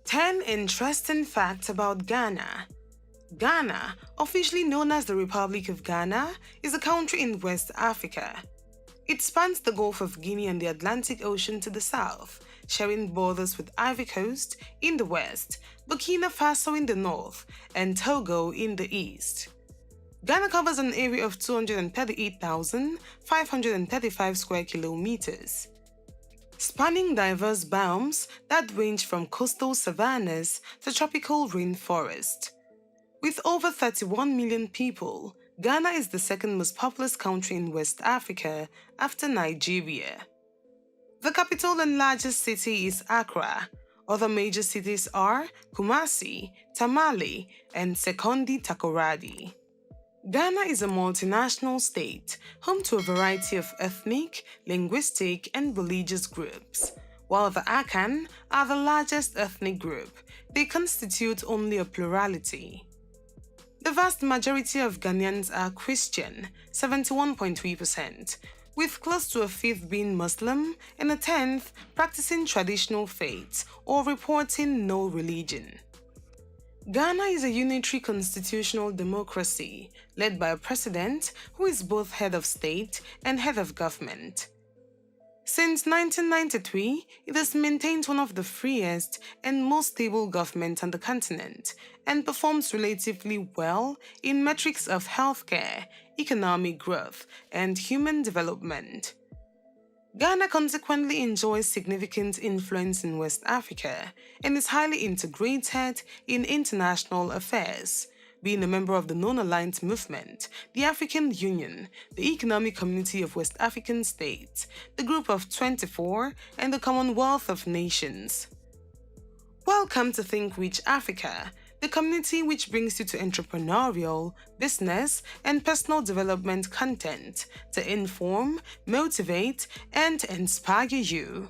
10 interesting facts about Ghana. Ghana, officially known as the Republic of Ghana, is a country in West Africa. It spans the Gulf of Guinea and the Atlantic Ocean to the south, sharing borders with Ivory Coast in the west, Burkina Faso in the north, and Togo in the east. Ghana covers an area of 238,535 square kilometers, spanning diverse biomes that range from coastal savannas to tropical rainforest. With over 31 million people, Ghana is the second most populous country in West Africa after Nigeria. The capital and largest city is Accra. Other major cities are Kumasi, Tamale, and Sekondi Takoradi. Ghana is a multinational state, home to a variety of ethnic, linguistic, and religious groups. While the Akan are the largest ethnic group, they constitute only a plurality. The vast majority of Ghanaians are Christian, 71.3%, with close to a fifth being Muslim and a tenth practicing traditional faiths or reporting no religion. Ghana is a unitary constitutional democracy led by a president who is both head of state and head of government. Since 1993, it has maintained one of the freest and most stable governments on the continent and performs relatively well in metrics of healthcare, economic growth, and human development. Ghana consequently enjoys significant influence in West Africa and is highly integrated in international affairs, being a member of the Non-Aligned Movement, the African Union, the Economic Community of West African States, the Group of 24, and the Commonwealth of Nations. Welcome to Think Rich Africa, the community which brings you to entrepreneurial, business, and personal development content to inform, motivate, and inspire you.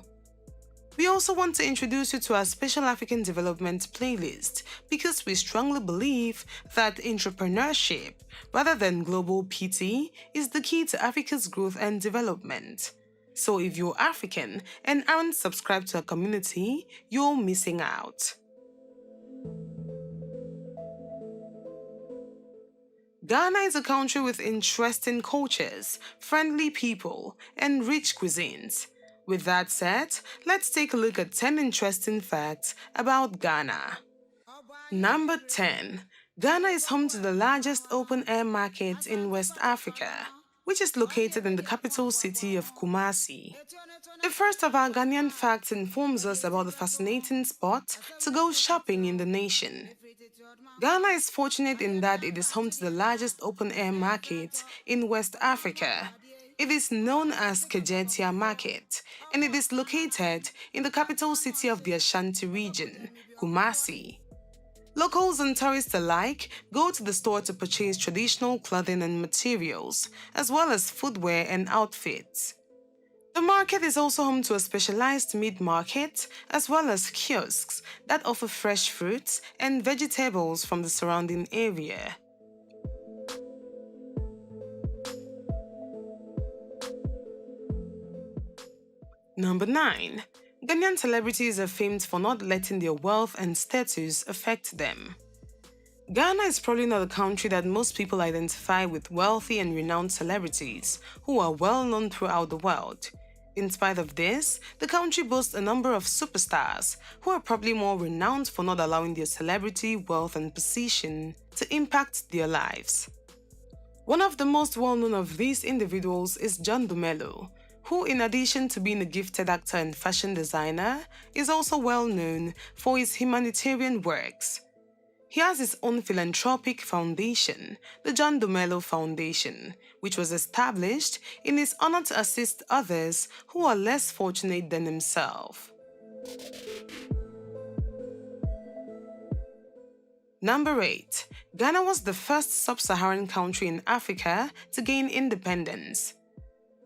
We also want to introduce you to our special African development playlist because we strongly believe that entrepreneurship, rather than global PT, is the key to Africa's growth and development. So if you're African and aren't subscribed to our community, you're missing out. Ghana is a country with interesting cultures, friendly people, and rich cuisines. With that said, let's take a look at 10 interesting facts about Ghana. Number 10. Ghana is home to the largest open-air market in West Africa, which is located in the capital city of Kumasi. The first of our Ghanaian facts informs us about the fascinating spot to go shopping in the nation. Ghana is fortunate in that it is home to the largest open-air market in West Africa. It is known as Kejetia Market, and it is located in the capital city of the Ashanti region, Kumasi. Locals and tourists alike go to the store to purchase traditional clothing and materials, as well as footwear and outfits. The market is also home to a specialized meat market, as well as kiosks that offer fresh fruits and vegetables from the surrounding area. Number 9. Ghanaian celebrities are famed for not letting their wealth and status affect them. Ghana is probably not a country that most people identify with wealthy and renowned celebrities who are well known throughout the world. In spite of this, the country boasts a number of superstars who are probably more renowned for not allowing their celebrity, wealth, and position to impact their lives. One of the most well-known of these individuals is John Dumelo, who, in addition to being a gifted actor and fashion designer, is also well known for his humanitarian works. He has his own philanthropic foundation, the John Dumelo Foundation, which was established in his honor to assist others who are less fortunate than himself. Number 8. Ghana was the first sub-Saharan country in Africa to gain independence.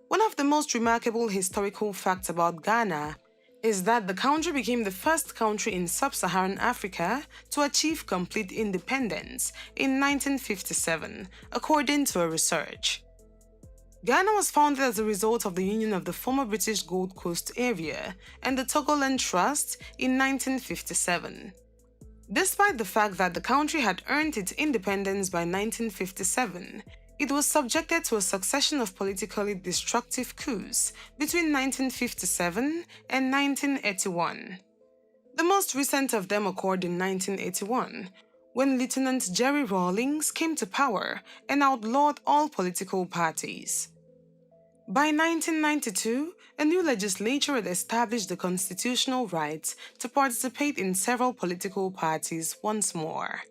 One of the most remarkable historical facts about Ghana is that the country became the first country in sub-Saharan Africa to achieve complete independence in 1957, according to a research. Ghana was founded as a result of the union of the former British Gold Coast area and the Togoland Trust in 1957. Despite the fact that the country had earned its independence by 1957, it was subjected to a succession of politically destructive coups between 1957 and 1981. The most recent of them occurred in 1981, when Lieutenant Jerry Rawlings came to power and outlawed all political parties. By 1992, a new legislature had established the constitutional right to participate in several political parties once more.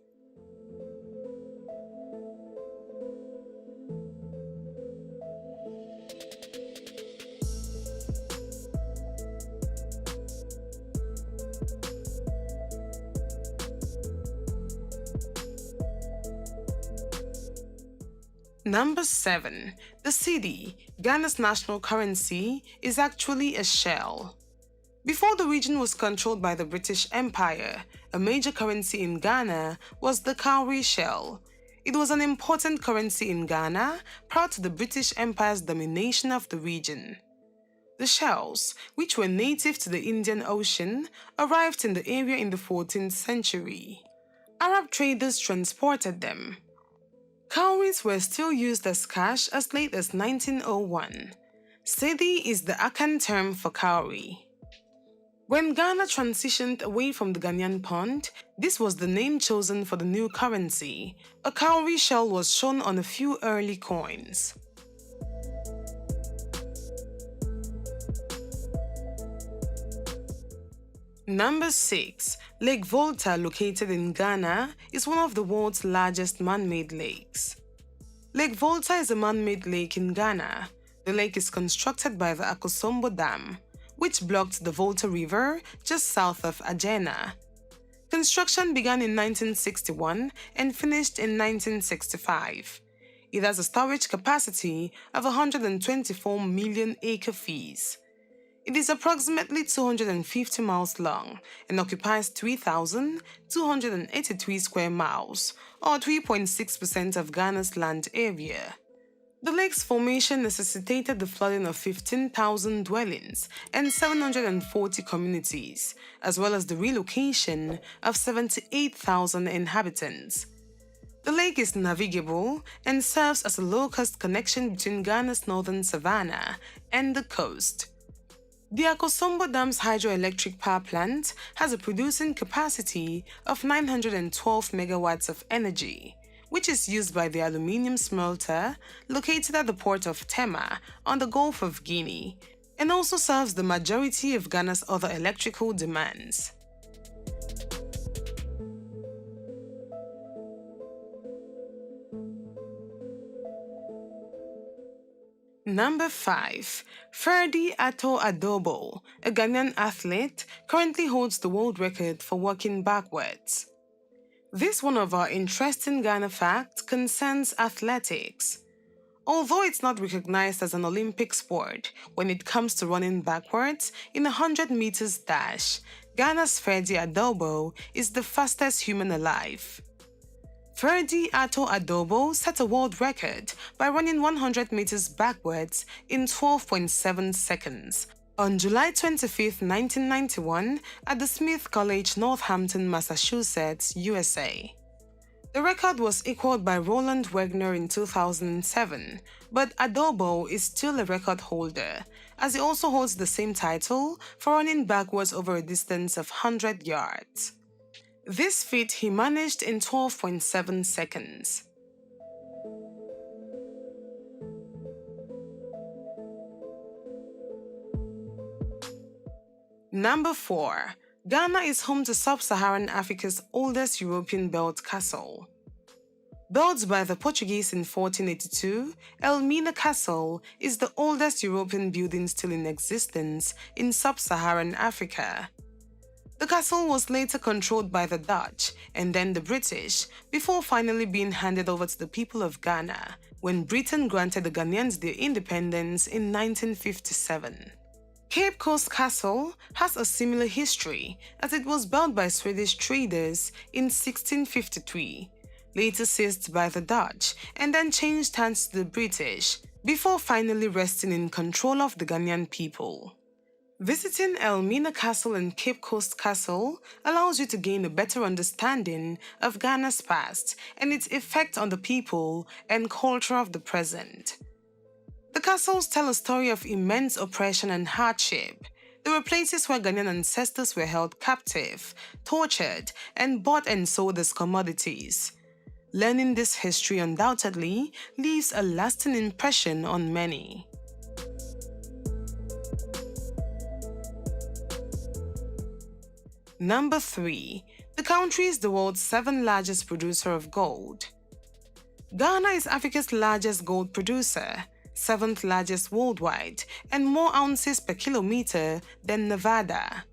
Number 7. The cedi, Ghana's national currency, is actually a shell. Before the region was controlled by the British Empire, a major currency in Ghana was the cowrie shell. It was an important currency in Ghana prior to the British Empire's domination of the region. The shells, which were native to the Indian Ocean, arrived in the area in the 14th century. Arab traders transported them. Cowries were still used as cash as late as 1901. Cedi is the Akan term for cowrie. When Ghana transitioned away from the Ghanaian pound, this was the name chosen for the new currency. A cowrie shell was shown on a few early coins. Number 6. Lake Volta, located in Ghana, is one of the world's largest man-made lakes. Lake Volta is a man-made lake in Ghana. The lake is constructed by the Akosombo Dam, which blocked the Volta River just south of Agena. Construction began in 1961 and finished in 1965. It has a storage capacity of 124 million acre-feet. It is approximately 250 miles long and occupies 3,283 square miles, or 3.6% of Ghana's land area. The lake's formation necessitated the flooding of 15,000 dwellings and 740 communities, as well as the relocation of 78,000 inhabitants. The lake is navigable and serves as a low-cost connection between Ghana's northern savanna and the coast. The Akosombo Dam's hydroelectric power plant has a producing capacity of 912 megawatts of energy, which is used by the aluminium smelter located at the port of Tema on the Gulf of Guinea, and also serves the majority of Ghana's other electrical demands. Number 5. Ferdy Ato Adobo, a Ghanaian athlete, currently holds the world record for walking backwards. This one of our interesting Ghana facts concerns athletics. Although it's not recognized as an Olympic sport when it comes to running backwards in a 100 meters dash, Ghana's Ferdy Adobo is the fastest human alive. Ferdy Ato Adobo set a world record by running 100 meters backwards in 12.7 seconds on July 25, 1991 at the Smith College, Northampton, Massachusetts, USA. The record was equaled by Roland Wegner in 2007, but Adobo is still a record holder, as he also holds the same title for running backwards over a distance of 100 yards. This feat he managed in 12.7 seconds. Number 4. Ghana is home to sub-Saharan Africa's oldest European built castle. Built by the Portuguese in 1482, Elmina Castle is the oldest European building still in existence in sub-Saharan Africa. The castle was later controlled by the Dutch and then the British, before finally being handed over to the people of Ghana when Britain granted the Ghanaians their independence in 1957. Cape Coast Castle has a similar history as it was built by Swedish traders in 1653, later seized by the Dutch and then changed hands to the British before finally resting in control of the Ghanaian people. Visiting Elmina Castle and Cape Coast Castle allows you to gain a better understanding of Ghana's past and its effect on the people and culture of the present. The castles tell a story of immense oppression and hardship. They were places where Ghanaian ancestors were held captive, tortured, and bought and sold as commodities. Learning this history undoubtedly leaves a lasting impression on many. Number 3. The country is the world's 7th largest producer of gold. Ghana is Africa's largest gold producer, 7th largest worldwide, and more ounces per kilometer than Nevada.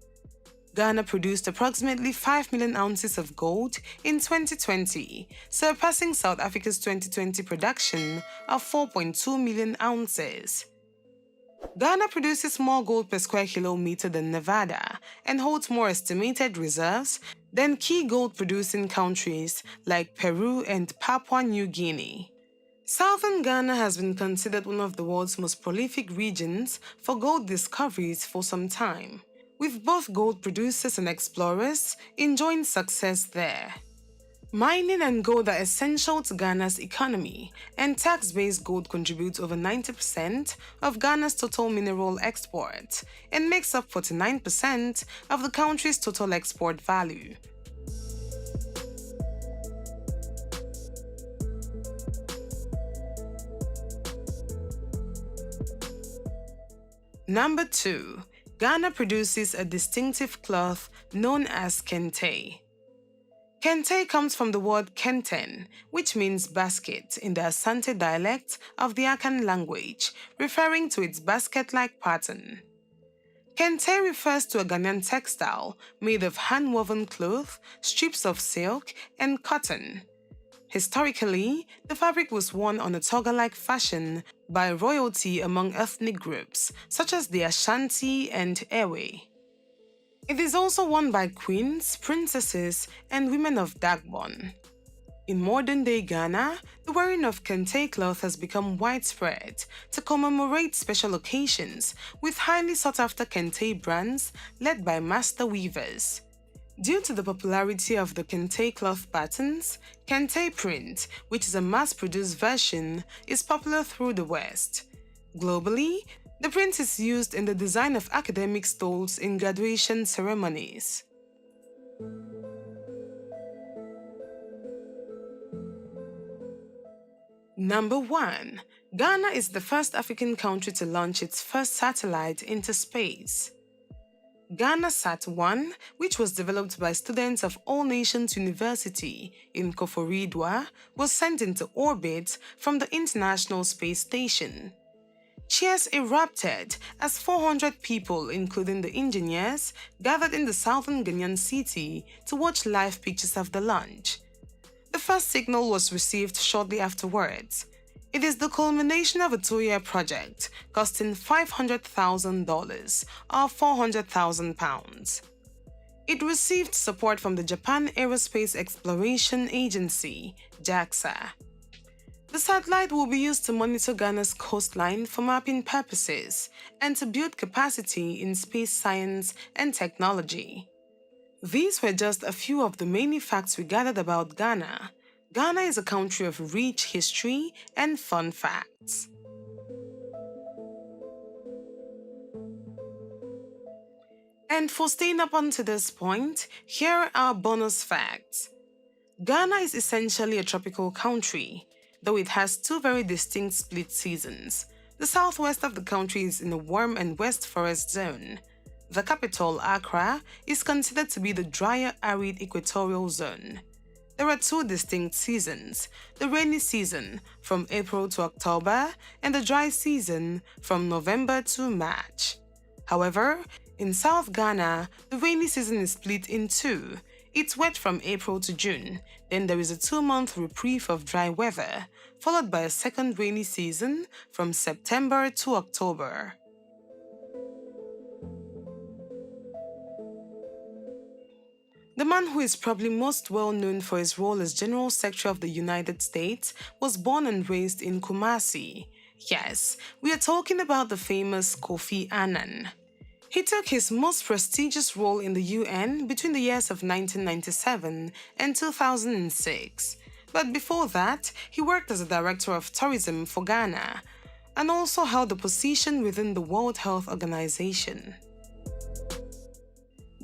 Ghana produced approximately 5 million ounces of gold in 2020, surpassing South Africa's 2020 production of 4.2 million ounces. Ghana produces more gold per square kilometer than Nevada and holds more estimated reserves than key gold-producing countries like Peru and Papua New Guinea. Southern Ghana has been considered one of the world's most prolific regions for gold discoveries for some time, with both gold producers and explorers enjoying success there. Mining and gold are essential to Ghana's economy, and tax-based gold contributes over 90% of Ghana's total mineral export and makes up 49% of the country's total export value. Number 2. Ghana produces a distinctive cloth known as kente. Kente comes from the word kenten, which means basket in the Asante dialect of the Akan language, referring to its basket-like pattern. Kente refers to a Ghanaian textile made of hand-woven cloth, strips of silk, and cotton. Historically, the fabric was worn on a toga-like fashion by royalty among ethnic groups such as the Ashanti and Ewe. It is also worn by queens, princesses, and women of Dagbon. In modern-day Ghana, the wearing of kente cloth has become widespread to commemorate special occasions with highly sought-after kente brands led by master weavers. Due to the popularity of the kente cloth patterns, kente print, which is a mass-produced version, is popular through the West. Globally, the print is used in the design of academic stoles in graduation ceremonies. Number 1. Ghana is the first African country to launch its first satellite into space. GhanaSat-1, which was developed by students of All Nations University in Koforidua, was sent into orbit from the International Space Station. Cheers erupted as 400 people, including the engineers, gathered in the southern Ghanaian city to watch live pictures of the launch. The first signal was received shortly afterwards. It is the culmination of a 2-year project costing $500,000 or £400,000. It received support from the Japan Aerospace Exploration Agency, JAXA. The satellite will be used to monitor Ghana's coastline for mapping purposes and to build capacity in space science and technology. These were just a few of the many facts we gathered about Ghana. Ghana is a country of rich history and fun facts. And for staying up until this point, here are bonus facts. Ghana is essentially a tropical country, though it has 2 very distinct split seasons. The southwest of the country is in the warm and west forest zone. The capital, Accra, is considered to be the drier, arid equatorial zone. There are 2 distinct seasons, the rainy season from April to October and the dry season from November to March. However, in South Ghana, the rainy season is split in 2. It's wet from April to June, then there is a 2-month reprieve of dry weather, followed by a second rainy season from September to October. The man who is probably most well known for his role as General Secretary of the United States was born and raised in Kumasi. Yes, we are talking about the famous Kofi Annan. He took his most prestigious role in the UN between the years of 1997 and 2006. But before that, he worked as a director of tourism for Ghana and also held a position within the World Health Organization.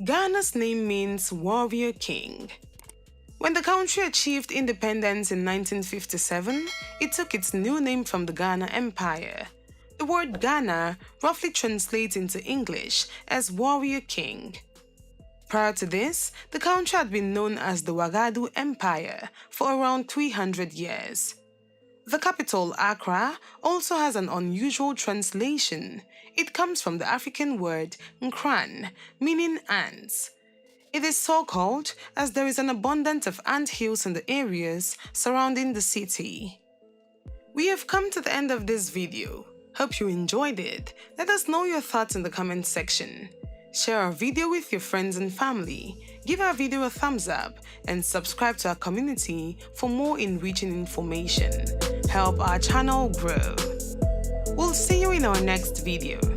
Ghana's name means Warrior King. When the country achieved independence in 1957, it took its new name from the Ghana Empire. The word Ghana roughly translates into English as Warrior King. Prior to this, the country had been known as the Wagadu Empire for around 300 years. The capital, Accra, also has an unusual translation. It comes from the African word Nkran, meaning ants. It is so called as there is an abundance of ant hills in the areas surrounding the city. We have come to the end of this video. Hope you enjoyed it. Let us know your thoughts in the comment section. Share our video with your friends and family, give our video a thumbs up, and subscribe to our community for more enriching information. Help our channel grow. We'll see you in our next video.